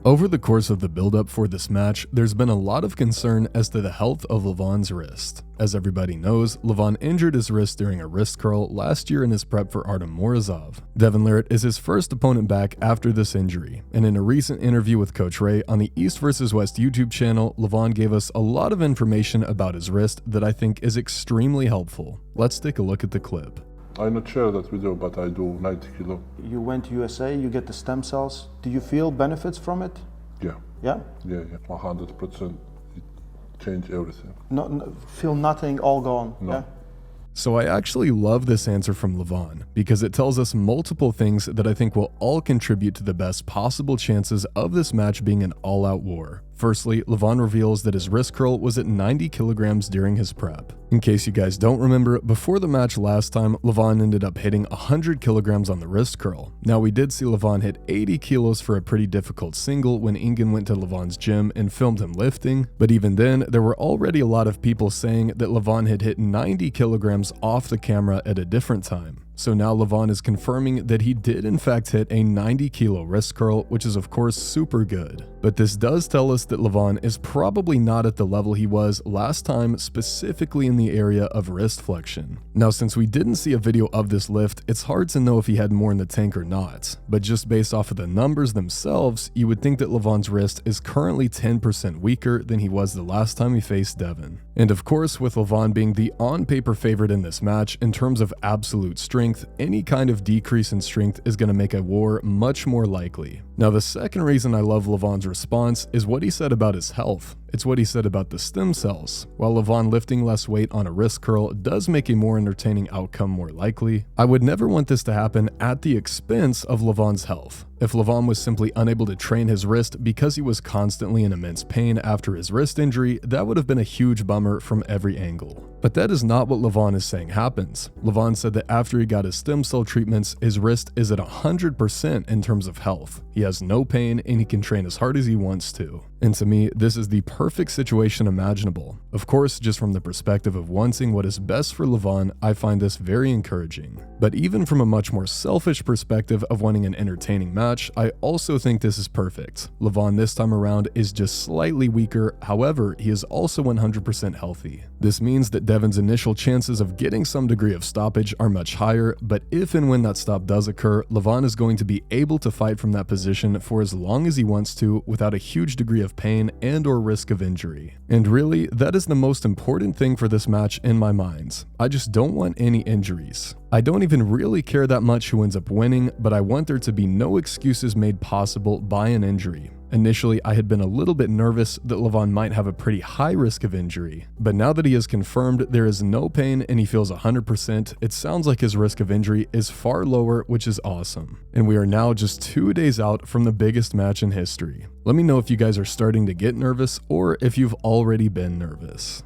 Over the course of the build-up for this match, there's been a lot of concern as to the health of Levan's wrist. As everybody knows, Levan injured his wrist during a wrist curl last year in his prep for Artem Warzinski. Devin Larratt is his first opponent back after this injury, and in a recent interview with Coach Ray on the East vs West YouTube channel, Levan gave us a lot of information about his wrist that I think is extremely helpful. Let's take a look at the clip. I'm not sure that video, but I do 90 kilo. You went to USA, you get the stem cells. Do you feel benefits from it? Yeah. Yeah? Yeah, 100%. It changed everything. No, feel nothing, all gone? No. Yeah? So I actually love this answer from Levan because it tells us multiple things that I think will all contribute to the best possible chances of this match being an all-out war. Firstly, Levan reveals that his wrist curl was at 90 kilograms during his prep. In case you guys don't remember, before the match last time, Levan ended up hitting 100 kilograms on the wrist curl. Now we did see Levan hit 80 kilos for a pretty difficult single when Ingen went to Levan's gym and filmed him lifting, but even then, there were already a lot of people saying that Levan had hit 90 kilograms off the camera at a different time. So now Levan is confirming that he did in fact hit a 90 kilo wrist curl, which is of course super good. But this does tell us that Levan is probably not at the level he was last time, specifically in the area of wrist flexion. Now since we didn't see a video of this lift, it's hard to know if he had more in the tank or not. But just based off of the numbers themselves, you would think that Levan's wrist is currently 10% weaker than he was the last time he faced Devin. And of course, with Levan being the on-paper favorite in this match in terms of absolute strength, any kind of decrease in strength is going to make a war much more likely. Now the second reason I love Levan's response is what he said about his health. It's what he said about the stem cells. While Levan lifting less weight on a wrist curl does make a more entertaining outcome more likely, I would never want this to happen at the expense of Levan's health. If Levan was simply unable to train his wrist because he was constantly in immense pain after his wrist injury, that would have been a huge bummer from every angle. But that is not what Levan is saying happens. Levan said that after he got his stem cell treatments, his wrist is at 100% in terms of health. He has no pain and he can train as hard as he wants to. And to me, this is the perfect situation imaginable. Of course, just from the perspective of wanting what is best for Levan, I find this very encouraging. But even from a much more selfish perspective of wanting an entertaining match, I also think this is perfect. Levan this time around is just slightly weaker, however, he is also 100% healthy. This means that Devin's initial chances of getting some degree of stoppage are much higher, but if and when that stop does occur, Levan is going to be able to fight from that position for as long as he wants to without a huge degree of pain and or risk of injury. And really, that is the most important thing for this match in my mind. I just don't want any injuries. I don't even really care that much who ends up winning, but I want there to be no excuses made possible by an injury. Initially, I had been a little bit nervous that Levan might have a pretty high risk of injury, but now that he has confirmed there is no pain and he feels 100%, it sounds like his risk of injury is far lower, which is awesome. And we are now just 2 days out from the biggest match in history. Let me know if you guys are starting to get nervous or if you've already been nervous.